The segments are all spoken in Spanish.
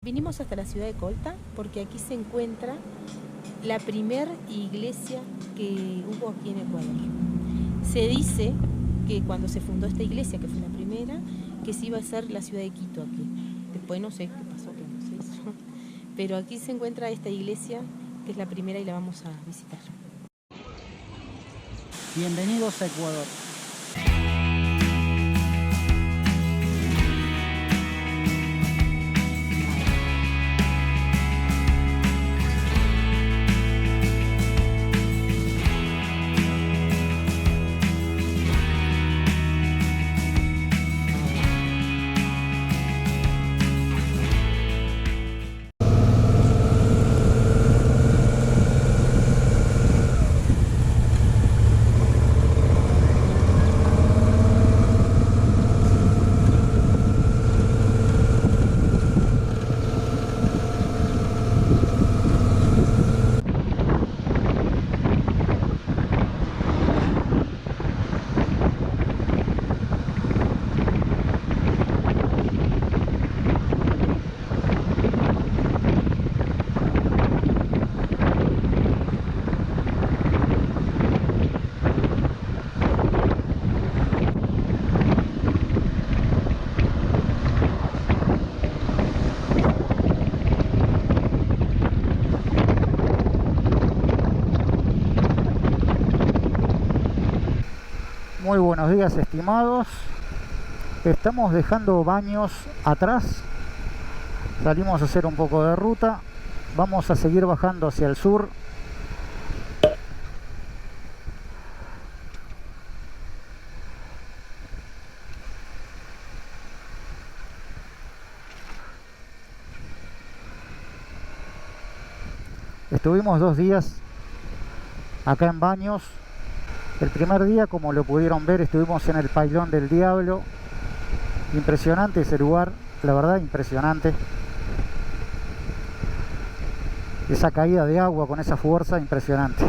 Vinimos hasta la ciudad de Colta porque aquí se encuentra la primer iglesia que hubo aquí en Ecuador. Se dice que cuando se fundó esta iglesia, que fue la primera, que se iba a hacer la ciudad de Quito aquí. Después no sé qué pasó, que no se hizo. Pero aquí se encuentra esta iglesia, que es la primera y la vamos a visitar. Bienvenidos a Ecuador. Muy buenos días, estimados. Estamos dejando Baños atrás. Salimos a hacer un poco de ruta. Vamos a seguir bajando hacia el sur. Estuvimos 2 días acá en Baños. El primer día, como lo pudieron ver, estuvimos en el Pailón del Diablo. Impresionante ese lugar, la verdad, impresionante. Esa caída de agua con esa fuerza, impresionante.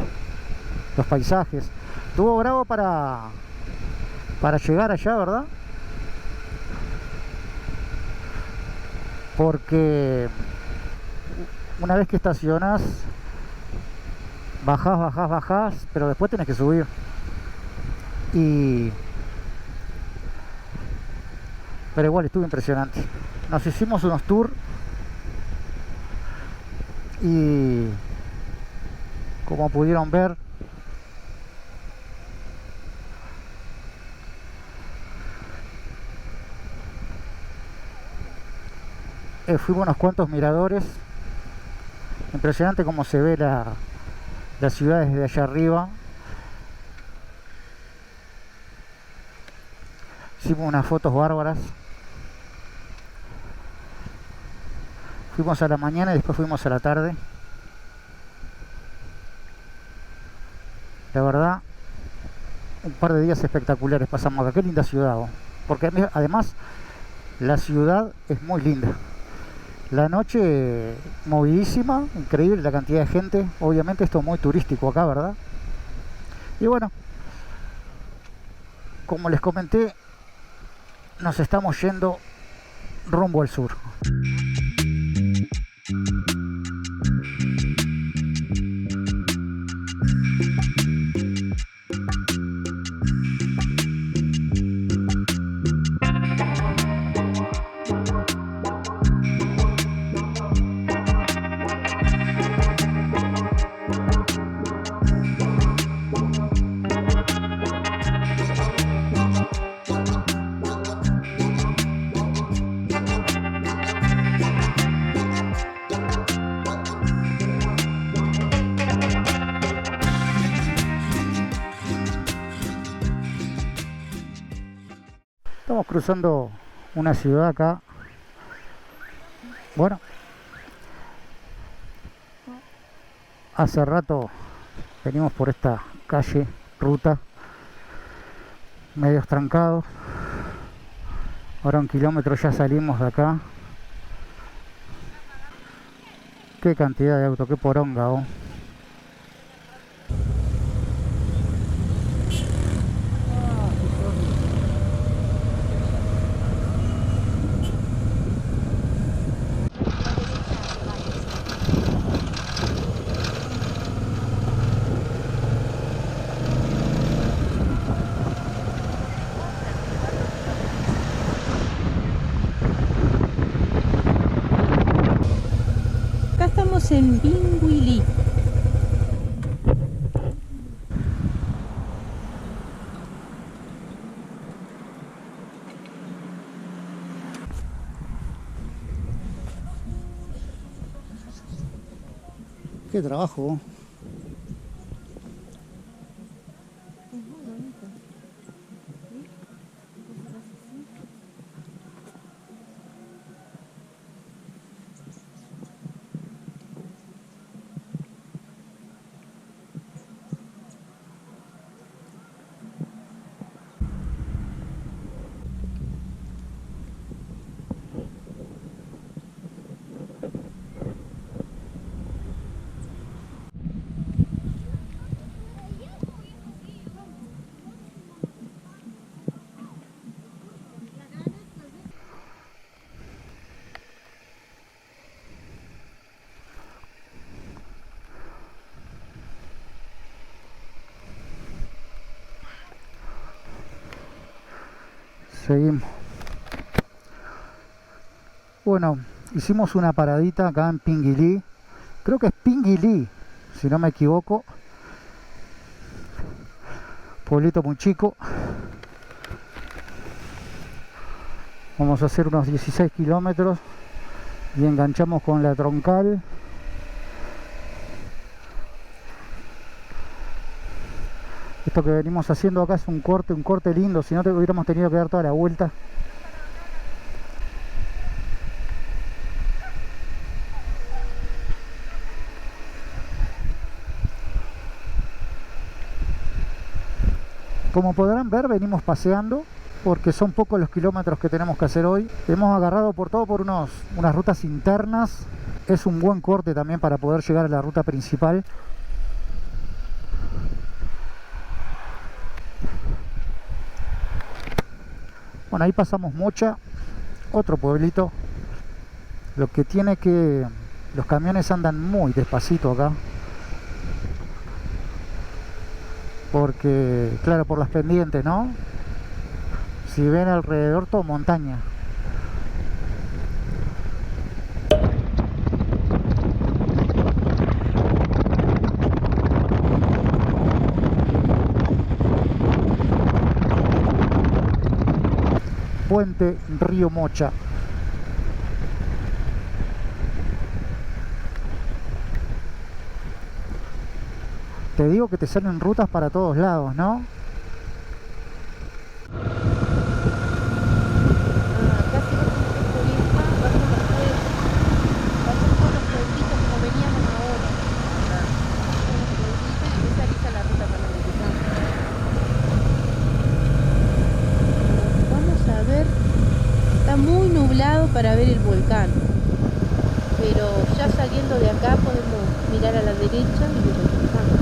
Los paisajes. Estuvo bravo para llegar allá, ¿verdad? Porque una vez que estacionás, bajás, pero después tenés que subir. Pero igual estuvo impresionante. Nos hicimos unos tours y, como pudieron ver, fuimos unos cuantos miradores. Impresionante cómo se ve la ciudad desde allá arriba. Hicimos unas fotos bárbaras. Fuimos a la mañana y después fuimos a la tarde. La verdad, un par de días espectaculares pasamos acá. Qué linda ciudad, ¿no? Porque además la ciudad es muy linda. La noche movidísima, increíble la cantidad de gente. Obviamente esto es muy turístico acá, ¿verdad? Y bueno, como les comenté, nos estamos yendo rumbo al sur. Estamos cruzando una ciudad acá. Bueno, hace rato venimos por esta calle, ruta, medios trancados. Ahora 1 kilómetro ya salimos de acá. Qué cantidad de autos, qué poronga, ¿oh? Estamos en Pinguilí. Qué trabajo. Seguimos. Bueno, hicimos una paradita acá en Pinguilí. Creo que es Pinguilí, si no me equivoco. Pueblito muy chico. Vamos a hacer unos 16 kilómetros y enganchamos con la troncal. Esto que venimos haciendo acá es un corte lindo, si no hubiéramos tenido que dar toda la vuelta. Como podrán ver, venimos paseando porque son pocos los kilómetros que tenemos que hacer hoy. Hemos agarrado por todo por unas rutas internas. Es un buen corte también para poder llegar a la ruta principal. Bueno, ahí pasamos Mocha, otro pueblito. Lo que tiene que los camiones andan muy despacito acá. Porque, claro, por las pendientes, ¿no? Si ven alrededor, todo montaña. Puente Río Mocha. Te digo que te salen rutas para todos lados, ¿no? Para ver el volcán, pero ya saliendo de acá podemos mirar a la derecha y ver el volcán.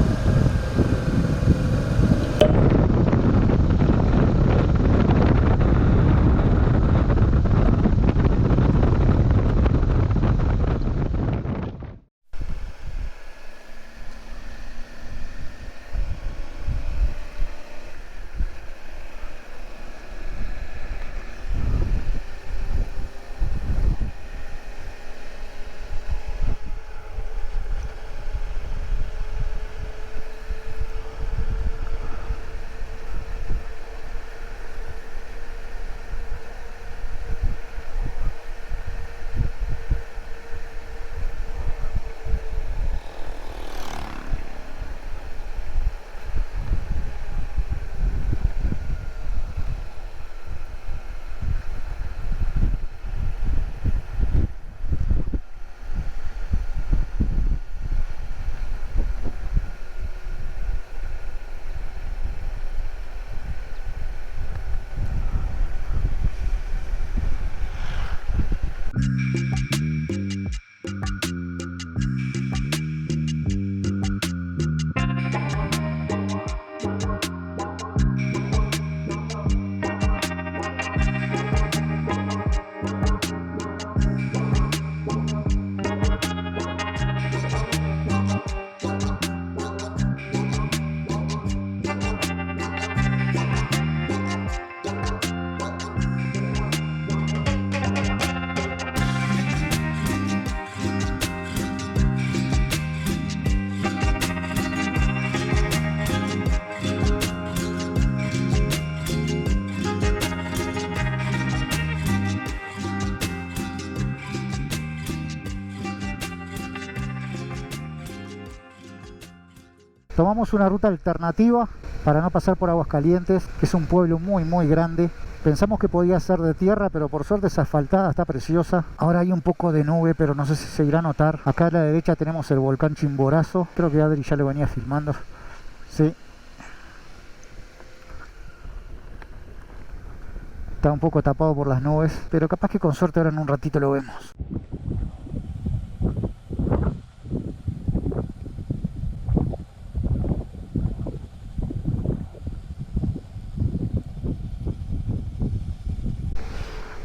Tomamos una ruta alternativa para no pasar por Aguascalientes, que es un pueblo muy muy grande. Pensamos que podía ser de tierra, pero por suerte es asfaltada, está preciosa. Ahora hay un poco de nube, pero no sé si se irá a notar. Acá a la derecha tenemos el volcán Chimborazo. Creo que Adri ya lo venía filmando. Sí. Está un poco tapado por las nubes, pero capaz que con suerte ahora en un ratito lo vemos.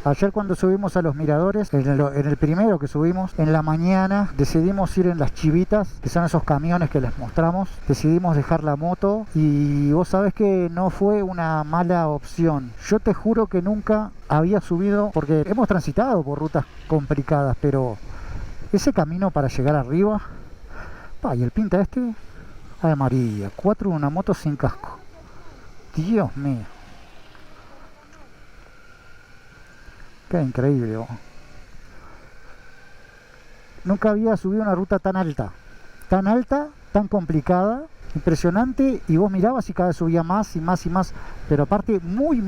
Ayer cuando subimos a los miradores, en el primero que subimos, en la mañana decidimos ir en las chivitas, que son esos camiones que les mostramos. Decidimos dejar la moto y vos sabés que no fue una mala opción. Yo te juro que nunca había subido, porque hemos transitado por rutas complicadas, pero ese camino para llegar arriba... y el pinta este... Ay María, 4 en una moto sin casco. Dios mío. Qué increíble, oh. Nunca había subido una ruta tan alta, tan complicada, impresionante, y vos mirabas y cada vez subía más y más y más, pero aparte muy,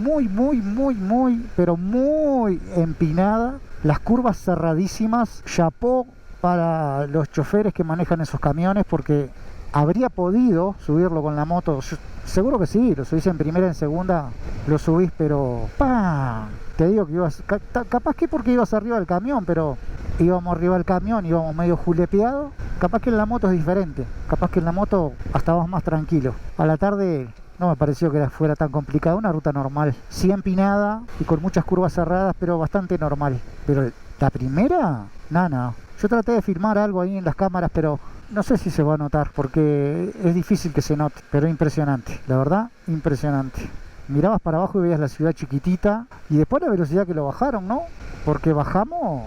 pero muy empinada, las curvas cerradísimas. Chapó para los choferes que manejan esos camiones, porque habría podido subirlo con la moto. Seguro que sí, lo subís en primera, en segunda, lo subís, pero ¡pam! Te digo que ibas, capaz que porque ibas arriba del camión, pero íbamos arriba del camión, íbamos medio julepeados. Capaz que en la moto es diferente, capaz que en la moto estábamos más tranquilos. A la tarde no me pareció que fuera tan complicada, una ruta normal, sí empinada y con muchas curvas cerradas, pero bastante normal. Pero la primera, nada. Yo traté de filmar algo ahí en las cámaras, pero no sé si se va a notar, porque es difícil que se note, pero impresionante, la verdad, impresionante. Mirabas para abajo y veías la ciudad chiquitita, y después la velocidad que lo bajaron, ¿no? Porque bajamos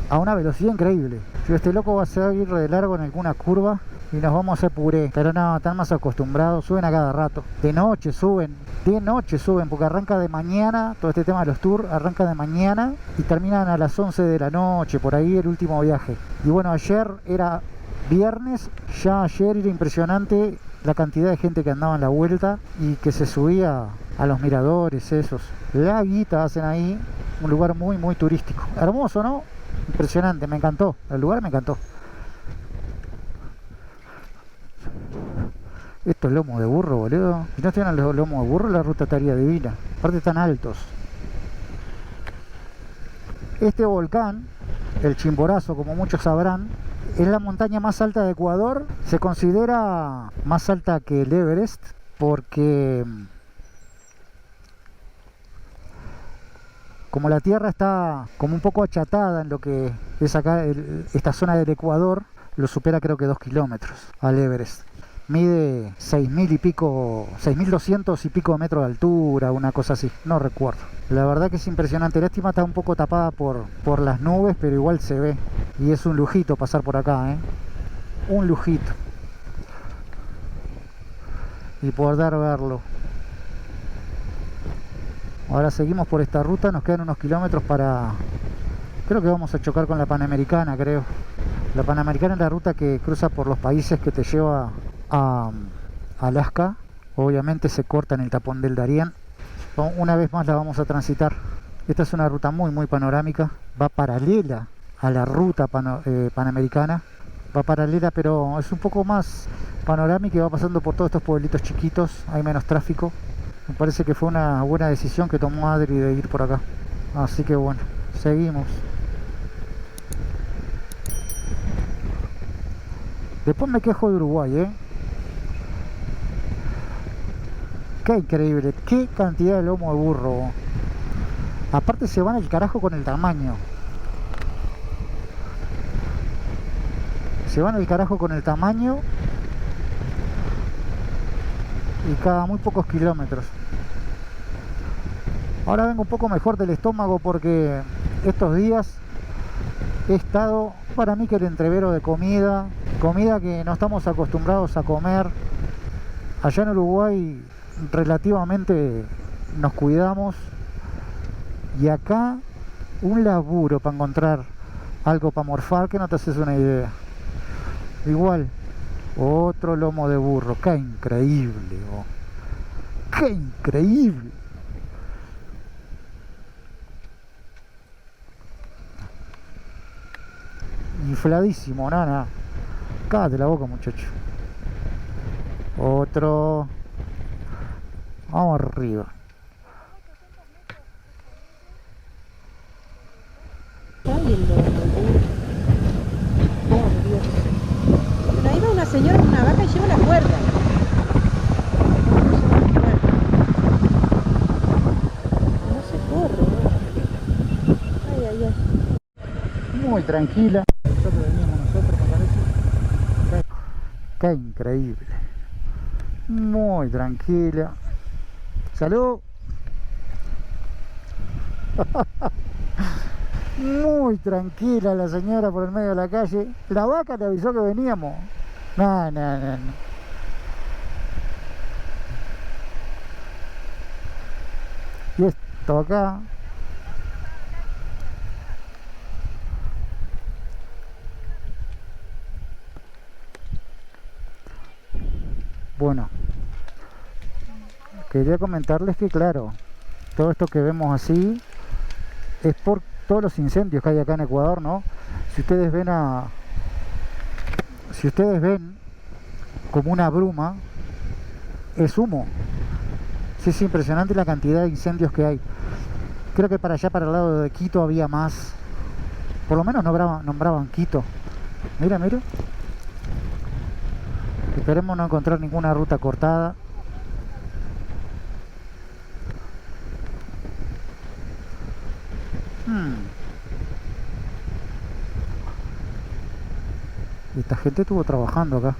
a una velocidad increíble. Yo, este loco va a seguir de largo en alguna curva y nos vamos a hacer puré, pero no, están más acostumbrados, suben a cada rato. De noche suben, porque arranca de mañana, todo este tema de los tours arranca de mañana y terminan a las 11 de la noche, por ahí el último viaje. Y bueno, ayer era viernes, ya ayer era impresionante la cantidad de gente que andaba en la vuelta y que se subía a los miradores esos. La guita hacen ahí, un lugar muy muy turístico. Hermoso, ¿no? Impresionante, me encantó, el lugar me encantó. Estos lomos de burro, boludo. Si no estuvieran los lomos de burro, la ruta estaría divina. Aparte están altos. Este volcán, el Chimborazo, como muchos sabrán, es la montaña más alta de Ecuador. Se considera más alta que el Everest porque como la tierra está como un poco achatada en lo que es acá esta zona del Ecuador, lo supera creo que 2 kilómetros al Everest. Mide 6.000 y pico, 6.200 y pico metros de altura, una cosa así, no recuerdo. La verdad que es impresionante. Lástima está un poco tapada por las nubes, pero igual se ve. Y es un lujito pasar por acá, ¿eh? Un lujito. Y poder verlo. Ahora seguimos por esta ruta, nos quedan unos kilómetros para... Creo que vamos a chocar con la Panamericana, creo. La Panamericana es la ruta que cruza por los países que te lleva a Alaska. Obviamente se corta en el tapón del Darién. Una vez más la vamos a transitar. Esta es una ruta muy muy panorámica. Va paralela a la ruta panamericana. Va paralela, pero es un poco más panorámica y va pasando por todos estos pueblitos chiquitos. Hay menos tráfico. Me parece que fue una buena decisión que tomó Adri de ir por acá. Así que bueno, seguimos. Después me quejo de Uruguay, ¿eh? Qué increíble, qué cantidad de lomo de burro. Aparte se van al carajo con el tamaño. Se van al carajo con el tamaño. Y cada muy pocos kilómetros. Ahora vengo un poco mejor del estómago porque estos días he estado, para mí, que el entrevero de comida que no estamos acostumbrados a comer. Allá en Uruguay relativamente nos cuidamos, y acá un laburo para encontrar algo para morfar que no te haces una idea. Igual Otro lomo de burro. ¡Qué increíble! Oh. ¡Qué increíble! Infladísimo, nana. Cállate la boca, muchacho. Otro. Vamos arriba. Ay, el lomo. Por Dios. Bueno, ahí va una señora con una vaca y lleva la cuerda. No se corre, ¿no? Ay, ay, ay. Muy tranquila. Nosotros veníamos nosotros, me parece. Qué increíble. Muy tranquila. Salud. Muy tranquila la señora por el medio de la calle. La vaca te avisó que veníamos. No, no, no, no. Y esto acá. Bueno, quería comentarles que claro, todo esto que vemos así es por todos los incendios que hay acá en Ecuador, ¿no? Si ustedes ven como una bruma, es humo. Sí, es impresionante la cantidad de incendios que hay. Creo que para allá, para el lado de Quito, había más. Por lo menos nombraban Quito. Mira, mira. Esperemos no encontrar ninguna ruta cortada. Esta gente estuvo trabajando acá.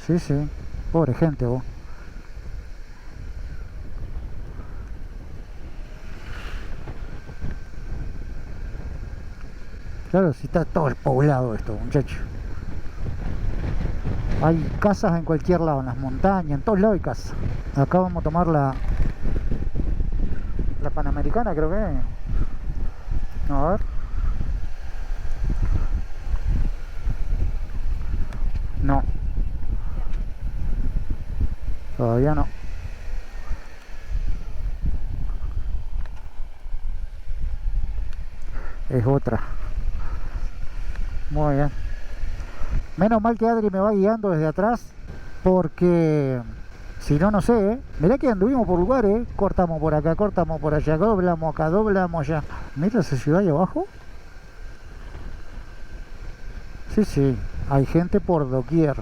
Sí, sí. Pobre gente, vos. Claro, si está todo el poblado esto, muchachos. Hay casas en cualquier lado, en las montañas, en todos lados hay casas. Acá vamos a tomar la Panamericana, creo que es. A ver. No. Todavía no. Es otra. Muy bien. Menos mal que Adri me va guiando desde atrás, porque si no, no sé, ¿eh? Mirá que anduvimos por lugares, cortamos por acá, cortamos por allá, doblamos acá, doblamos allá. Mira esa ciudad ahí abajo. Sí, sí, hay gente por doquier.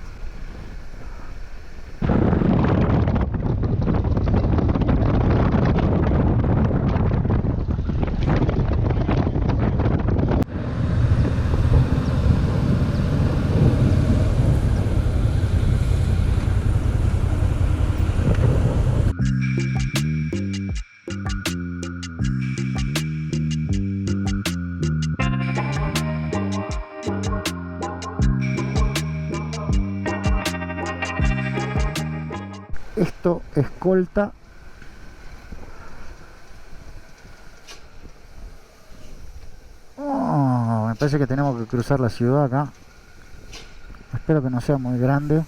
Esto escolta. Oh, me parece que tenemos que cruzar la ciudad acá. Espero que no sea muy grande,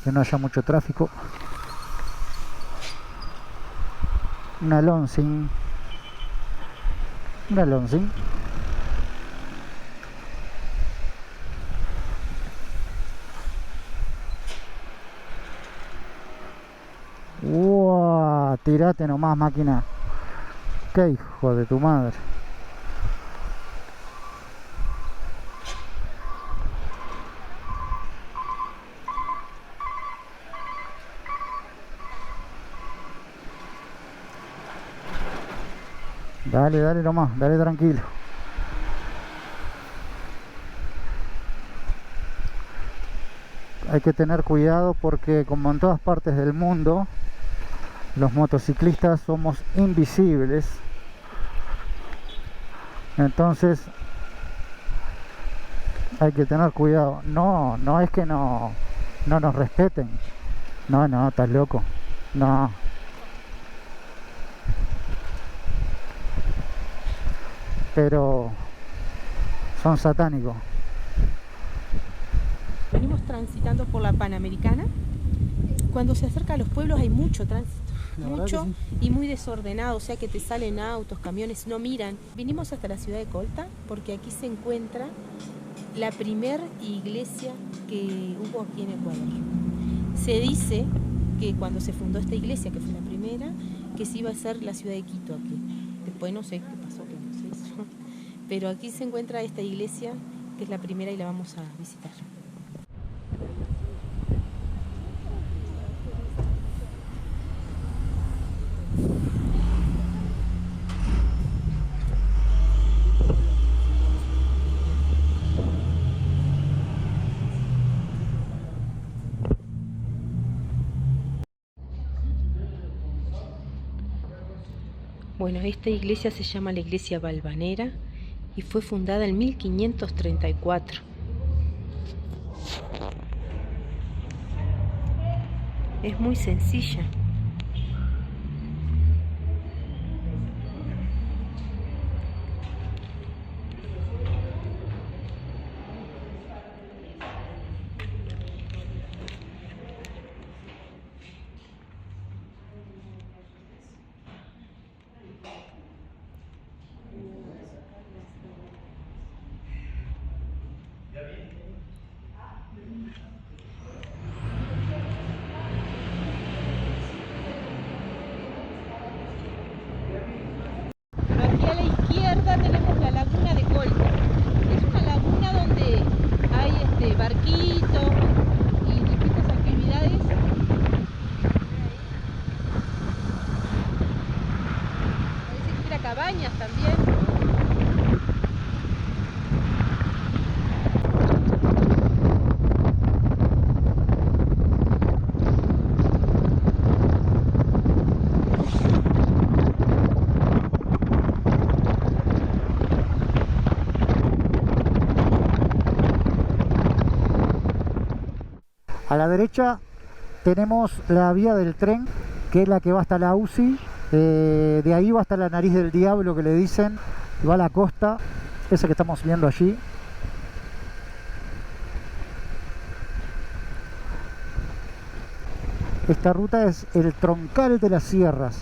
que no haya mucho tráfico. Una Lonsing. Una Lonsing. ¡Wow! Tirate nomás, máquina. ¡Qué hijo de tu madre! Dale, dale nomás, dale tranquilo. Hay que tener cuidado porque, como en todas partes del mundo, los motociclistas somos invisibles. Entonces hay que tener cuidado. No, no es que no nos respeten. No, no, estás loco. No. pero son satánicos. Venimos transitando por la Panamericana. Cuando se acerca a los pueblos hay mucho tránsito, mucho y muy desordenado, o sea que te salen autos, camiones, no miran. Vinimos hasta la ciudad de Colta porque aquí se encuentra la primer iglesia que hubo aquí en Ecuador. Se dice que cuando se fundó esta iglesia, que fue la primera, que se iba a ser la ciudad de Quito aquí. Después no sé qué pasó, que no se hizo. Pero aquí se encuentra esta iglesia, que es la primera y la vamos a visitar. Bueno, esta iglesia se llama la iglesia Valvanera y fue fundada en 1534. Es muy sencilla. Aquí a la izquierda tenemos la laguna de Colta. Es una laguna donde hay barquitos y distintas actividades. Parece que hubiera cabañas también. A la derecha tenemos la vía del tren, que es la que va hasta la UCI. De ahí va hasta la Nariz del Diablo, que le dicen, y va a la costa, esa que estamos viendo allí. Esta ruta es el troncal de las sierras.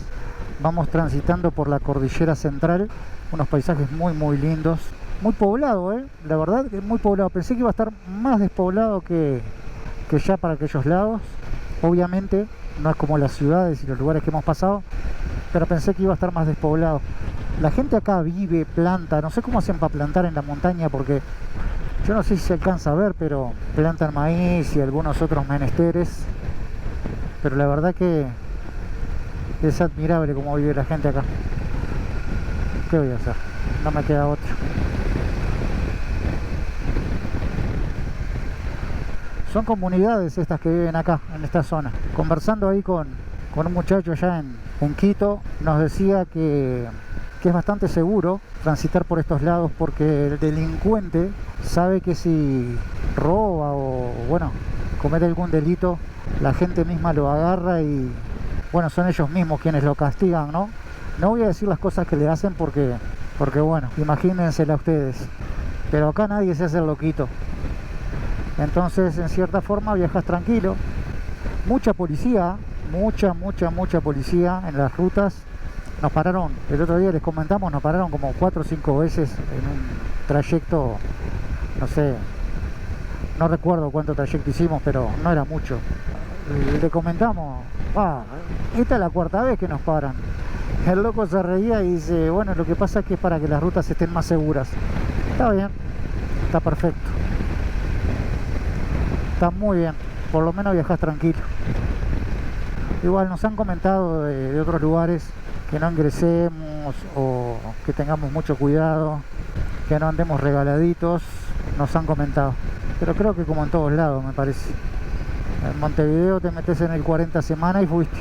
Vamos transitando por la cordillera central, unos paisajes muy lindos. Muy poblado, la verdad que muy poblado. Pensé que iba a estar más despoblado que ya para aquellos lados. Obviamente no es como las ciudades y los lugares que hemos pasado, pero pensé que iba a estar más despoblado. La gente acá vive, planta, no sé cómo hacen para plantar en la montaña, porque yo no sé si se alcanza a ver, pero plantan maíz y algunos otros menesteres. Pero la verdad que es admirable cómo vive la gente acá. ¿Qué voy a hacer? No me queda otra. Son comunidades estas que viven acá, en esta zona. Conversando ahí con un muchacho allá en Quito, nos decía que es bastante seguro transitar por estos lados porque el delincuente sabe que si roba o, bueno, comete algún delito, la gente misma lo agarra y, bueno, son ellos mismos quienes lo castigan, ¿no? No voy a decir las cosas que le hacen porque bueno, imagínensela ustedes. Pero acá nadie se hace el loquito. Entonces, en cierta forma, viajas tranquilo. Mucha policía, mucha policía en las rutas. Nos pararon, el otro día les comentamos, nos pararon como 4 o 5 veces en un trayecto, no sé, no recuerdo cuánto trayecto hicimos, pero no era mucho. Le comentamos, esta es la 4ª vez que nos paran. El loco se reía y dice, bueno, lo que pasa es que es para que las rutas estén más seguras. Está bien, está perfecto. Está muy bien, por lo menos viajas tranquilo. Igual nos han comentado de otros lugares que no ingresemos o que tengamos mucho cuidado, que no andemos regaladitos, nos han comentado. Pero creo que como en todos lados, me parece. En Montevideo te metes en el 40 semanas y fuiste.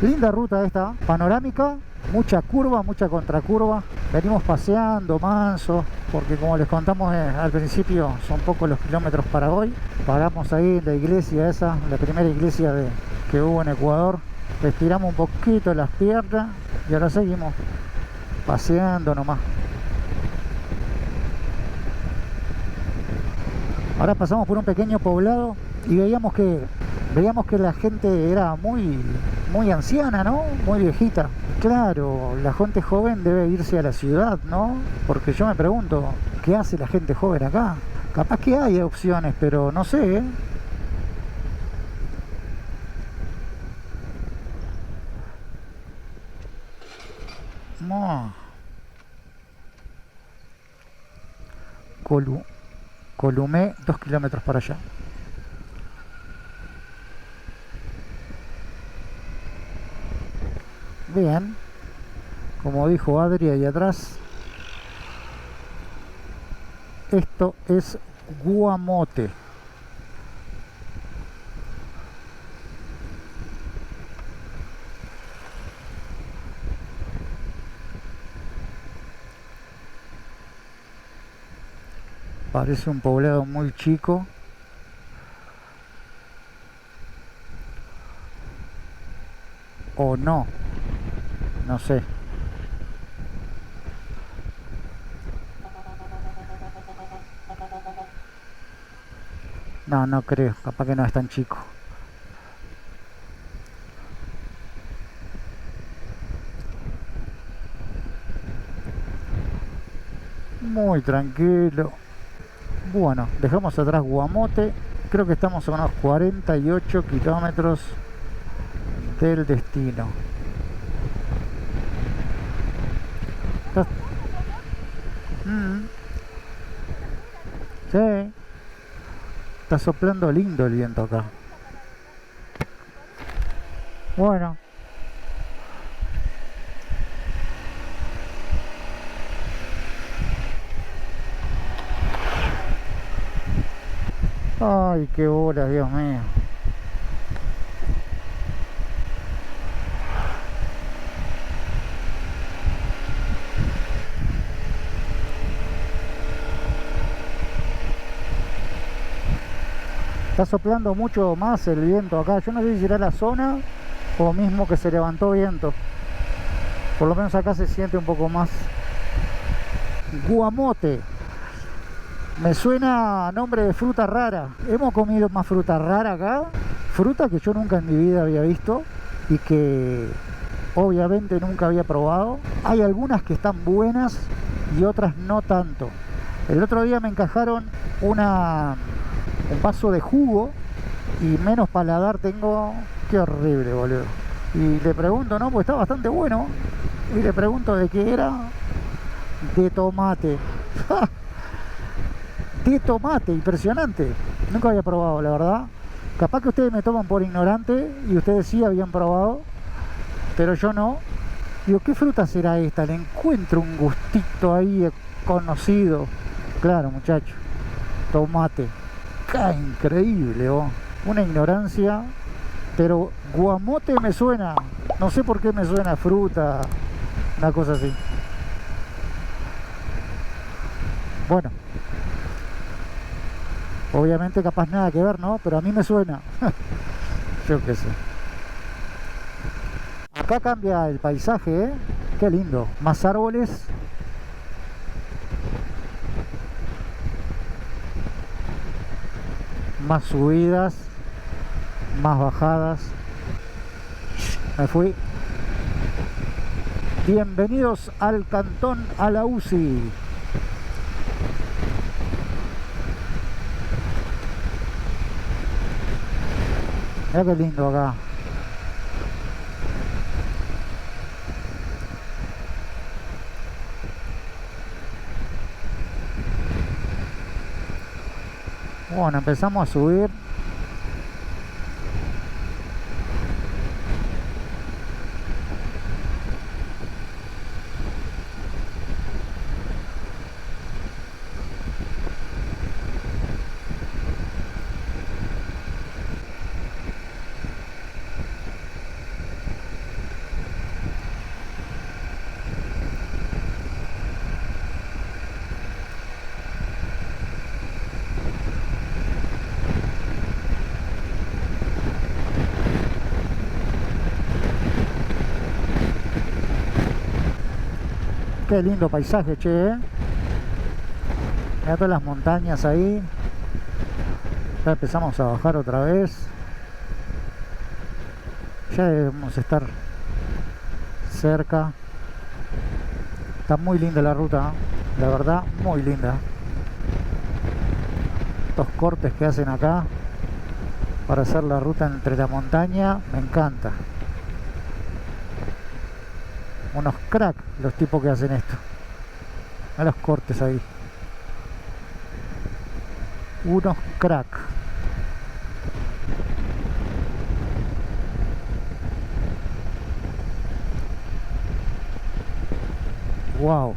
Linda ruta esta, panorámica, mucha curva, mucha contracurva. Venimos paseando manso, porque como les contamos al principio, son pocos los kilómetros para hoy. Paramos ahí en la iglesia esa, la primera iglesia que hubo en Ecuador. Estiramos un poquito las piernas y ahora seguimos paseando nomás. Ahora pasamos por un pequeño poblado y veíamos que la gente era muy anciana, ¿no? Muy viejita. Claro, la gente joven debe irse a la ciudad, ¿no? Porque yo me pregunto, ¿qué hace la gente joven acá? Capaz que hay opciones, pero no sé, ¿eh? No. Columé, 2 kilómetros para allá. Bien, como dijo Adri ahí atrás, esto es Guamote. Parece un poblado muy chico. O no, no sé. No, no creo, capaz que no es tan chico. Muy tranquilo. Bueno, dejamos atrás Guamote. Creo que estamos a unos 48 kilómetros del destino. Sí. Está soplando lindo el viento acá. Bueno. Ay, qué bola, Dios mío. Está soplando mucho más el viento acá. Yo no sé si será la zona o mismo que se levantó viento. Por lo menos acá se siente un poco más. Guamote. Me suena a nombre de fruta rara. Hemos comido más fruta rara acá. Fruta que yo nunca en mi vida había visto y que obviamente nunca había probado. Hay algunas que están buenas y otras no tanto. El otro día me encajaron un vaso de jugo y menos paladar tengo. Qué horrible, boludo. Y le pregunto, no, pues está bastante bueno. Y le pregunto de qué era. De tomate. De tomate, impresionante. Nunca había probado, la verdad. Capaz que ustedes me toman por ignorante y ustedes sí habían probado, pero yo no. Digo, ¿qué fruta será esta? Le encuentro un gustito ahí conocido. Claro, muchacho, tomate. ¡Qué increíble! Oh. Una ignorancia. Pero guamote me suena. No sé por qué me suena fruta. Una cosa así. Bueno. Obviamente capaz nada que ver, ¿no? Pero a mí me suena. Yo qué sé. Acá cambia el paisaje, ¿eh? Qué lindo. Más árboles. Más subidas. Más bajadas. Me fui. Bienvenidos al cantón Alausi. Mira qué lindo acá. Bueno, empezamos a subir. Qué lindo paisaje, che, ¿eh? Mira todas las montañas ahí. Ya empezamos a bajar otra vez. Ya debemos estar cerca. Está muy linda la ruta, ¿eh? La verdad, muy linda. Estos cortes que hacen acá para hacer la ruta entre la montaña, me encanta. Unos crack los tipos que hacen esto. A los cortes ahí. Unos crack. Wow.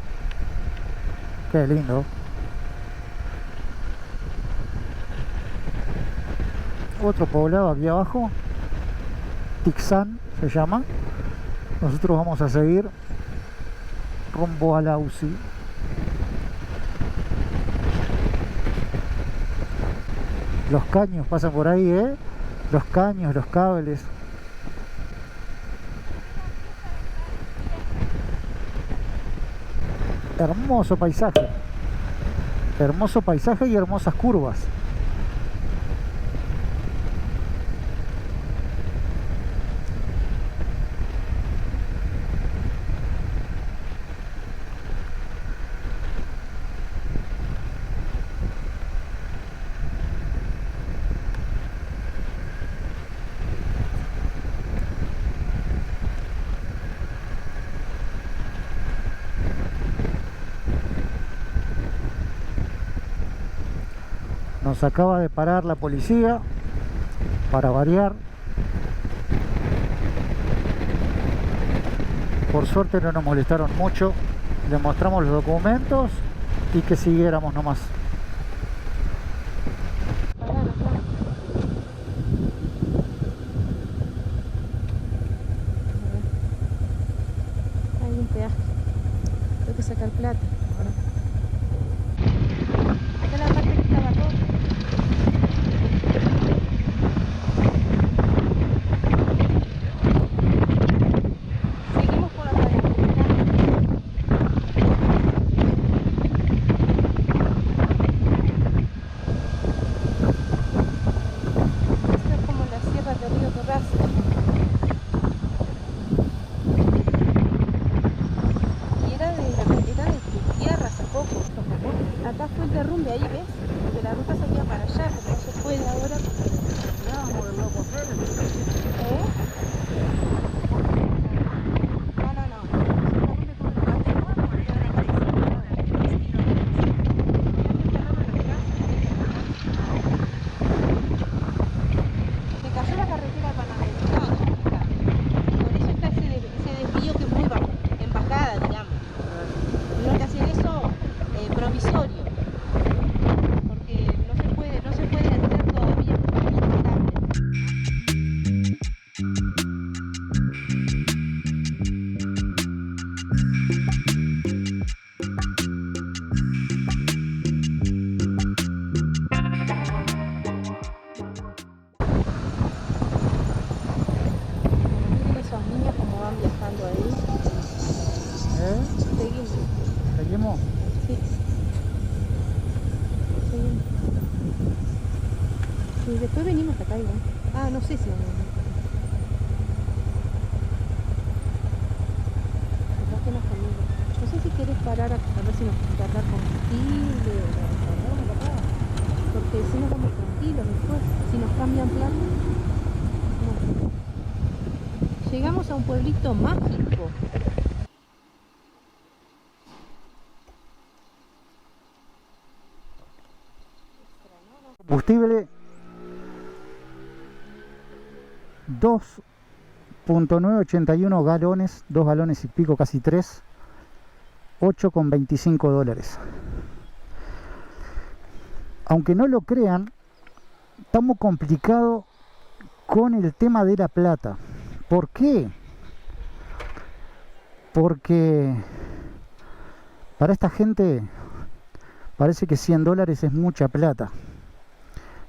Qué lindo. Otro poblado aquí abajo. Tixán se llama. Nosotros vamos a seguir rumbo a la UCI. Los caños pasan por ahí, ¿eh? Los caños, los cables. Hermoso paisaje. Hermoso paisaje y hermosas curvas. Nos acaba de parar la policía para variar. Por suerte no nos molestaron mucho. Le mostramos los documentos y que siguiéramos nomás. Hay un peaje. Tengo que sacar plata. Ahora. Esta es la parte que estaba rota. Seguimos por la carretera. Esto es como la sierra del río Torrazo. Y era de tierra hace poco. Acá fue el derrumbe, ahí ves, que la ruta salía para allá, pero no se puede ahora porque... ¿Eh? Se cayó la carretera panamericana. Por eso está ese desvío que es muy en bajada, digamos. Tuvieron que hacer eso provisorio, porque no se puede hacer todavía porque es inestable. Miren esos niños como van viajando ahí. Seguimos. ¿Seguimos? Sí. Seguimos. Sí, después venimos hasta acá igual. Ah, no sé si vamos a venir. Capaz que nos conviene. No sé si quieres parar a ver si nos cargar combustible o acá. Porque si nos vamos tranquilos después, si nos cambian plan. No. Llegamos a un pueblito mágico. Combustible 2.981 galones, 2 galones y pico, casi 3, $8,25. Aunque no lo crean, está muy complicado con el tema de la plata. ¿Por qué? Porque para esta gente parece que $100 es mucha plata.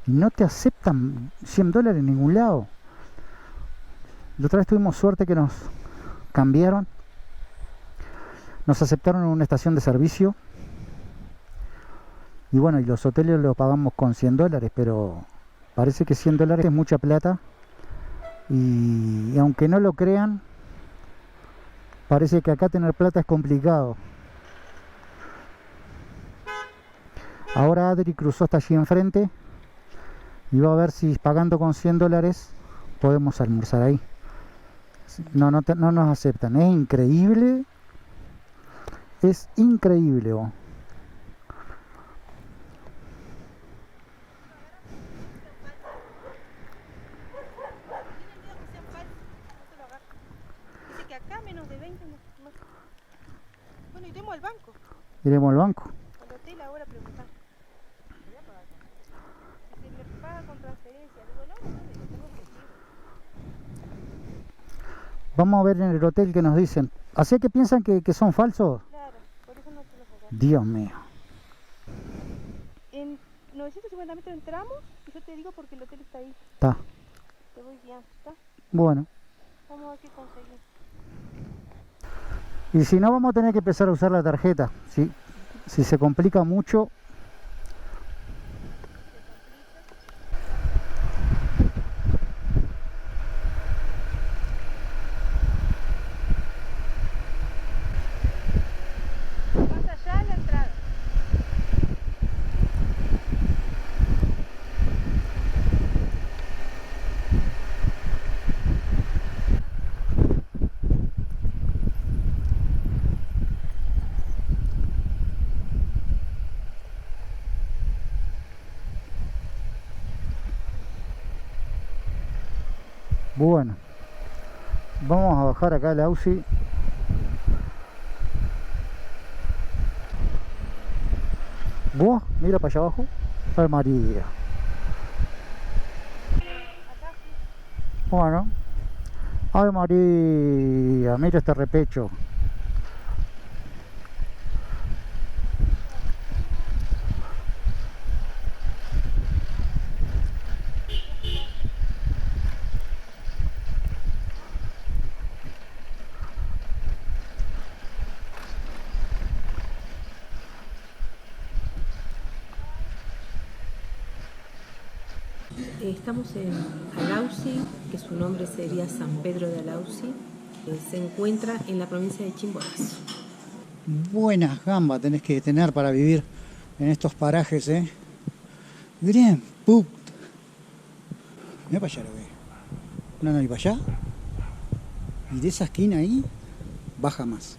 Y no te aceptan $100 en ningún lado. La otra vez tuvimos suerte que nos cambiaron. Nos aceptaron en una estación de servicio. Y bueno, y los hoteles los pagamos con $100, pero Parece que $100 es mucha plata. Y aunque no lo crean, parece que acá tener plata es complicado. Ahora Adri cruzó hasta allí enfrente y va a ver si pagando con $100 podemos almorzar ahí. No nos aceptan. Es increíble. Es increíble. Oh. Que acá menos de 20 más. Bueno, iremos al banco. Iremos al banco. Al hotel ahora preguntar. Voy a pagar. Si se me paga con transferencia, digo, no, tengo que ir. Vamos a ver en el hotel que nos dicen. ¿Así que piensan que son falsos? Claro, por eso no te los agarro. Dios mío. En 950 metros entramos y yo te digo porque el hotel está ahí. Está. Te voy guiando, ¿está? Bueno. Vamos a ver qué conseguimos. Y si no, vamos a tener que empezar a usar la tarjeta. Si se complica mucho. Más allá de la entrada. Bueno. Vamos a bajar acá el Aussie. Buah, mira para allá abajo. Ay, María. Bueno. Ay, María. Mira este repecho. Estamos en Alausi, que su nombre sería San Pedro de Alausi. Se encuentra en la provincia de Chimborazo. Buenas gambas tenés que tener para vivir en estos parajes, ¿eh? Bien, pup. Mira para allá lo ve. No, y para allá. Y de esa esquina ahí, baja más.